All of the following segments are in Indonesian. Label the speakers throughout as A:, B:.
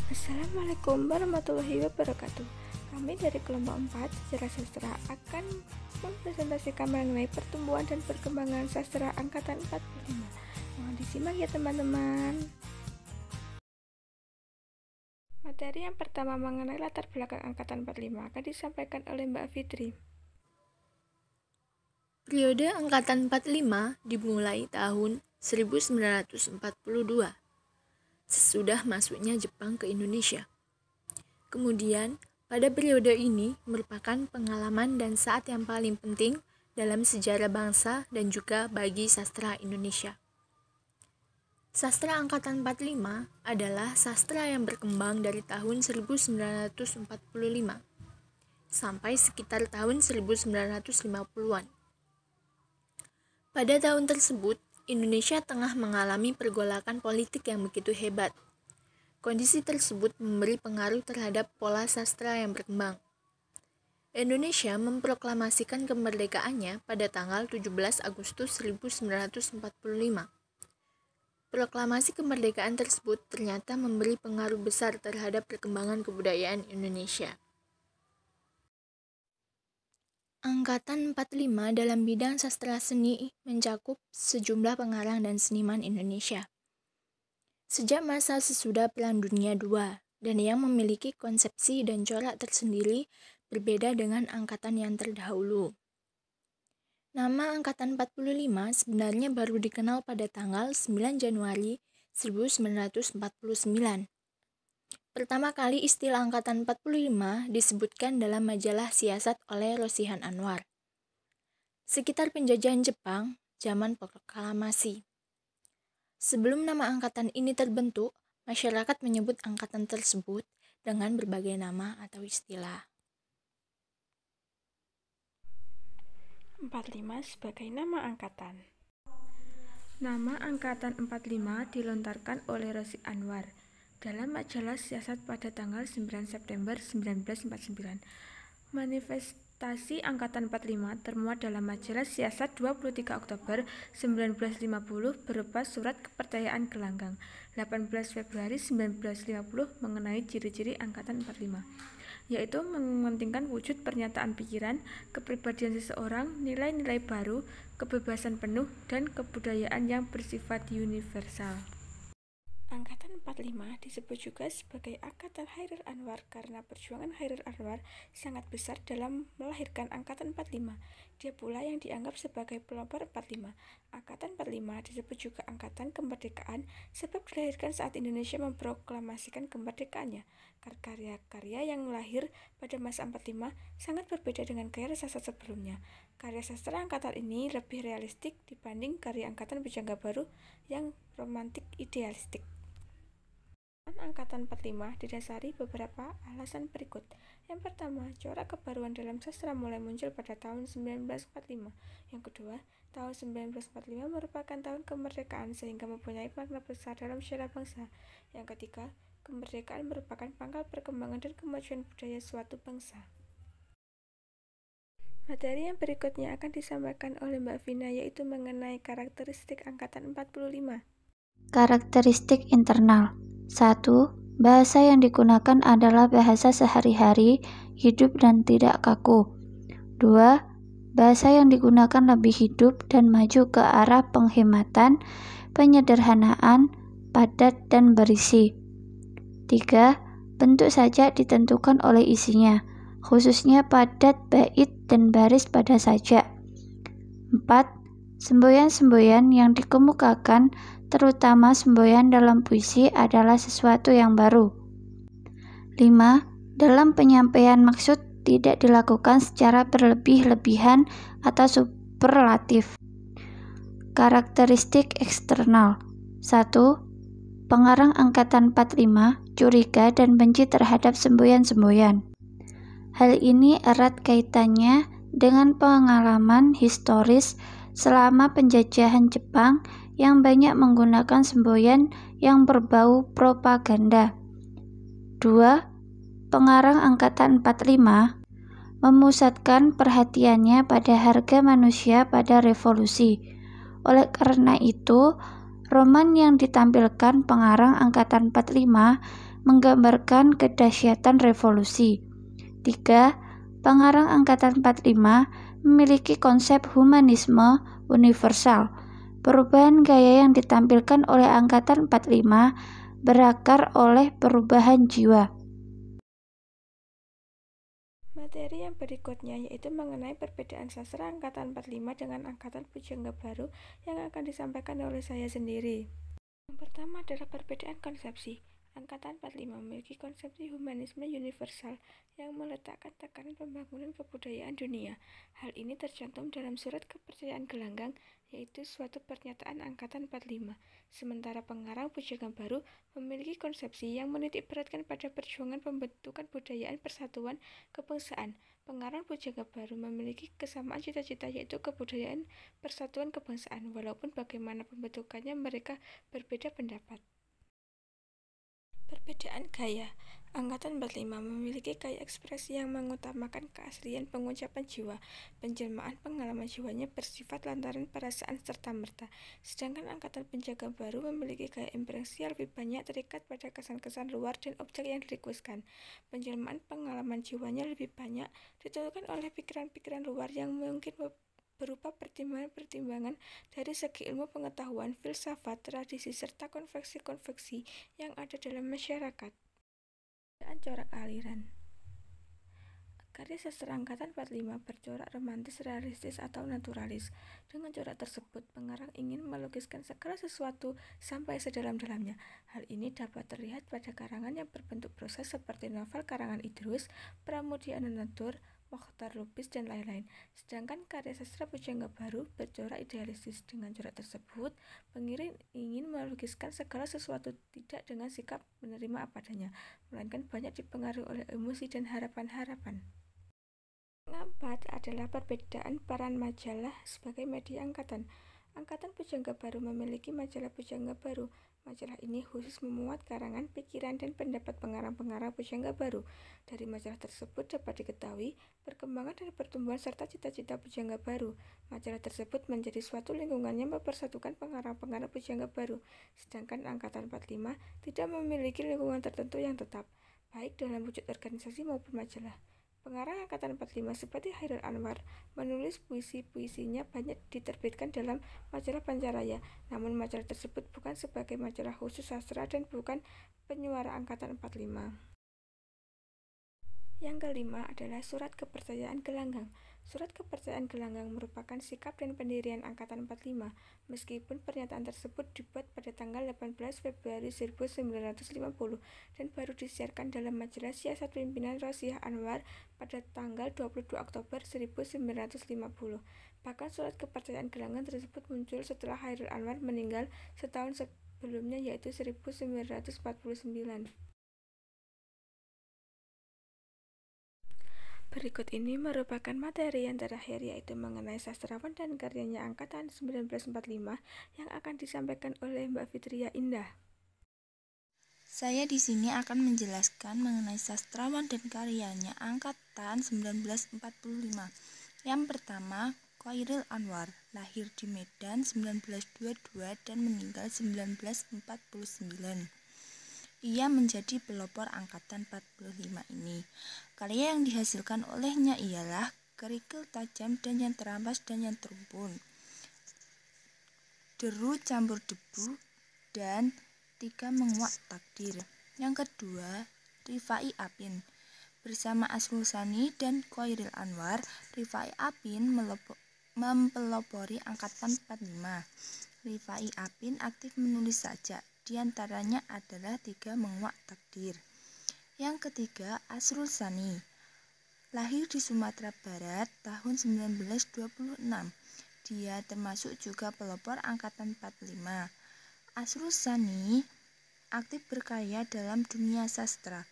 A: Assalamualaikum warahmatullahi wabarakatuh. Kami dari kelompok 4 Sejarah Sastra akan mempresentasikan mengenai pertumbuhan dan perkembangan sastra angkatan 45. Mohon disimak ya teman-teman. Materi yang pertama mengenai latar belakang angkatan 45 akan disampaikan oleh Mbak Fitri.
B: Periode angkatan 45 dimulai tahun 1942, sesudah masuknya Jepang ke Indonesia. Kemudian, pada periode ini merupakan pengalaman dan saat yang paling penting dalam sejarah bangsa dan juga bagi sastra Indonesia. Sastra angkatan 45 adalah sastra yang berkembang dari tahun 1945 sampai sekitar tahun 1950-an. Pada tahun tersebut, Indonesia tengah mengalami pergolakan politik yang begitu hebat. Kondisi tersebut memberi pengaruh terhadap pola sastra yang berkembang. Indonesia memproklamasikan kemerdekaannya pada tanggal 17 Agustus 1945. Proklamasi kemerdekaan tersebut ternyata memberi pengaruh besar terhadap perkembangan kebudayaan Indonesia. Angkatan 45 dalam bidang sastra seni mencakup sejumlah pengarang dan seniman Indonesia. Sejak masa sesudah Perang Dunia II, dan yang memiliki konsepsi dan corak tersendiri berbeda dengan angkatan yang terdahulu. Nama angkatan 45 sebenarnya baru dikenal pada tanggal 9 Januari 1949. Pertama kali istilah angkatan 45 disebutkan dalam majalah Siasat oleh Rosihan Anwar. Sekitar penjajahan Jepang, zaman proklamasi. Sebelum nama angkatan ini terbentuk, masyarakat menyebut angkatan tersebut dengan berbagai nama atau istilah.
A: 45 sebagai nama angkatan. Nama angkatan 45 dilontarkan oleh Rosi Anwar dalam majalah Siasat pada tanggal 9 September 1949. Manifestasi angkatan 45 termuat dalam majalah Siasat 23 Oktober 1950 berupa surat kepercayaan gelanggang 18 Februari 1950 mengenai ciri-ciri angkatan 45, yaitu mementingkan wujud pernyataan pikiran, kepribadian seseorang, nilai-nilai baru, kebebasan penuh, dan kebudayaan yang bersifat universal. Angkatan 45 disebut juga sebagai Angkatan Hairil Anwar karena perjuangan Hairil Anwar sangat besar dalam melahirkan Angkatan 45. Dia pula yang dianggap sebagai pelopor 45. Angkatan 45 disebut juga Angkatan Kemerdekaan sebab dilahirkan saat Indonesia memproklamasikan kemerdekaannya. Karya-karya yang lahir pada masa 45 sangat berbeda dengan karya sastra sebelumnya. Karya sastra angkatan ini lebih realistik dibanding karya Angkatan Bujangga Baru yang romantik idealistik. Angkatan 45 didasari beberapa alasan berikut. Yang pertama, corak kebaruan dalam sastra mulai muncul pada tahun 1945. Yang kedua, tahun 1945 merupakan tahun kemerdekaan sehingga mempunyai makna besar dalam sejarah bangsa. Yang ketiga, kemerdekaan merupakan pangkal perkembangan dan kemajuan budaya suatu bangsa. Materi yang berikutnya akan disampaikan oleh Mbak Vina, yaitu mengenai karakteristik angkatan 45.
C: Karakteristik internal. 1. Bahasa yang digunakan adalah bahasa sehari-hari, hidup dan tidak kaku. 2. Bahasa yang digunakan lebih hidup dan maju ke arah penghematan, penyederhanaan, padat dan berisi. 3. Bentuk sajak ditentukan oleh isinya, khususnya padat, bait, dan baris pada sajak. 4. Semboyan-semboyan yang dikemukakan, terutama semboyan dalam puisi, adalah sesuatu yang baru. 5. Dalam penyampaian maksud tidak dilakukan secara berlebih-lebihan atau superlatif. Karakteristik eksternal. 1. Pengarang angkatan 45 curiga dan benci terhadap semboyan-semboyan. Hal ini erat kaitannya dengan pengalaman historis selama penjajahan Jepang yang banyak menggunakan semboyan yang berbau propaganda. 2. Pengarang angkatan 45 memusatkan perhatiannya pada harga manusia pada revolusi. Oleh karena itu, roman yang ditampilkan pengarang angkatan 45 menggambarkan kedahsyatan revolusi. 3. Pengarang Angkatan 45 memiliki konsep humanisme universal. Perubahan gaya yang ditampilkan oleh Angkatan 45 berakar oleh perubahan jiwa.
A: Materi yang berikutnya yaitu mengenai perbedaan sastra Angkatan 45 dengan Angkatan Pujangga Baru yang akan disampaikan oleh saya sendiri. Yang pertama adalah perbedaan konsepsi. Angkatan 45 memiliki konsepsi humanisme universal yang meletakkan tekanan pembangunan kebudayaan dunia. Hal ini tercantum dalam Surat Kepercayaan Gelanggang, yaitu suatu pernyataan Angkatan 45. Sementara pengarang Pujangga Baru memiliki konsepsi yang menitik beratkan pada perjuangan pembentukan budayaan persatuan kebangsaan. Pengarang Pujangga Baru memiliki kesamaan cita-cita, yaitu kebudayaan persatuan kebangsaan, walaupun bagaimana pembentukannya mereka berbeda pendapat. Perbedaan gaya. Angkatan 45 memiliki gaya ekspresi yang mengutamakan keaslian pengucapan jiwa. Penjelmaan pengalaman jiwanya bersifat lantaran perasaan serta-merta. Sedangkan Angkatan Pujangga Baru memiliki gaya impresial lebih banyak terikat pada kesan-kesan luar dan objek yang direkuiskan. Penjelmaan pengalaman jiwanya lebih banyak ditentukan oleh pikiran-pikiran luar yang mungkin berupa pertimbangan-pertimbangan dari segi ilmu pengetahuan, filsafat, tradisi, serta konveksi-konveksi yang ada dalam masyarakat. Corak aliran. Karya sastra Angkatan 45 bercorak romantis, realistis, atau naturalis. Dengan corak tersebut, pengarang ingin melukiskan segala sesuatu sampai sedalam-dalamnya. Hal ini dapat terlihat pada karangan yang berbentuk proses seperti novel karangan Idrus, Pramudia Anantatur, Mokhtar Lubis, dan lain-lain. Sedangkan karya sastra Pujangga Baru bercorak idealistis. Dengan corak tersebut, pengiring ingin melukiskan segala sesuatu tidak dengan sikap menerima apa adanya, melainkan banyak dipengaruhi oleh emosi dan harapan-harapan. Keempat adalah perbedaan peran majalah sebagai media angkatan. Angkatan Pujangga Baru memiliki majalah Pujangga Baru. Majalah ini khusus memuat karangan, pikiran, dan pendapat pengarang-pengarang Pujangga Baru. Dari majalah tersebut dapat diketahui perkembangan dan pertumbuhan serta cita-cita Pujangga Baru. Majalah tersebut menjadi suatu lingkungan yang mempersatukan pengarang-pengarang Pujangga Baru. Sedangkan Angkatan 45 tidak memiliki lingkungan tertentu yang tetap, baik dalam wujud organisasi maupun majalah. Pengarang Angkatan 45 seperti Chairil Anwar menulis puisi-puisinya banyak diterbitkan dalam majalah Pancaraya, namun majalah tersebut bukan sebagai majalah khusus sastra dan bukan penyuara Angkatan 45. Yang kelima adalah Surat Kepercayaan Gelanggang. Surat Kepercayaan Gelanggang merupakan sikap dan pendirian Angkatan 45, meskipun pernyataan tersebut dibuat pada tanggal 18 Februari 1950 dan baru disiarkan dalam majalah Siasat Pimpinan Rosiah Anwar pada tanggal 22 Oktober 1950. Bahkan Surat Kepercayaan Gelanggang tersebut muncul setelah Chairil Anwar meninggal setahun sebelumnya, yaitu 1949. Berikut ini merupakan materi yang terakhir, yaitu mengenai sastrawan dan karyanya Angkatan 1945 yang akan disampaikan oleh Mbak Fitria Indah.
B: Saya di sini akan menjelaskan mengenai sastrawan dan karyanya Angkatan 1945. Yang pertama, Chairil Anwar, lahir di Medan 1922 dan meninggal 1949. Ia menjadi pelopor Angkatan 45 ini. Karya yang dihasilkan olehnya ialah Kerikil Tajam dan Yang Terampas dan Yang Terumpun, Deru Campur Debu, dan Tiga Menguak Takdir. Yang kedua, Rifai Apin. Bersama Asrul Sani dan Chairil Anwar, Rifai Apin mempelopori Angkatan 45. Rifai Apin aktif menulis sajak, diantaranya adalah Tiga Menguak Takdir. Yang ketiga, Asrul Sani. Lahir di Sumatera Barat tahun 1926. Dia termasuk juga pelopor Angkatan 45. Asrul Sani aktif berkarya dalam dunia sastra.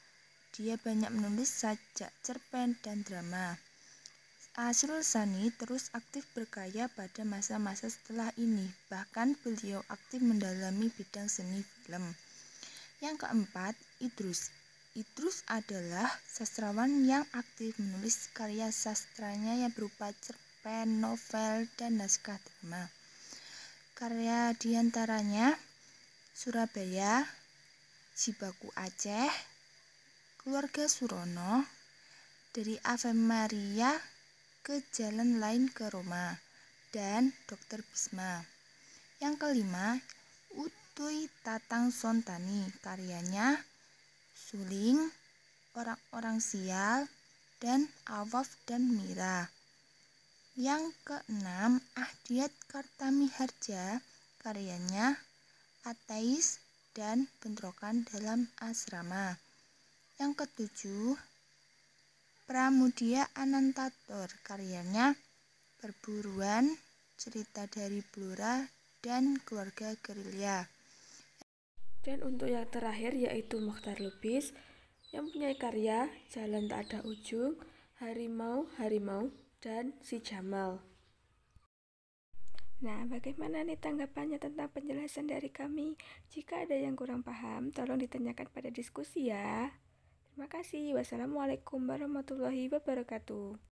B: Dia banyak menulis sajak, cerpen, dan drama. Asrul Sani terus aktif berkarya pada masa-masa setelah ini. Bahkan beliau aktif mendalami bidang seni film. Yang keempat, Idrus. Idrus adalah sastrawan yang aktif menulis karya sastranya yang berupa cerpen, novel, dan naskah drama. Karya diantaranya Surabaya,
D: Jibaku Aceh, Keluarga Surono, Dari Ave Maria ke Jalan Lain ke Roma, dan Dr. Bisma. Yang kelima, Utuy Tatang Sontani, karyanya Suling, Orang-orang Sial, dan Awaf dan Mira. Yang keenam, Ahdiat Kartamiharja, karyanya Ateis dan Bentrokan dalam Asrama. Yang ketujuh, Pramudia Anantatur, karyanya Perburuan, Cerita dari Blora, dan Keluarga Gerilya.
A: Dan untuk yang terakhir yaitu Mokhtar Lubis yang punya karya Jalan Tak Ada Ujung, Harimau, dan Si Jamal. Nah, bagaimana nih tanggapannya tentang penjelasan dari kami? Jika ada yang kurang paham, tolong ditanyakan pada diskusi ya. Terima kasih. Wassalamualaikum warahmatullahi wabarakatuh.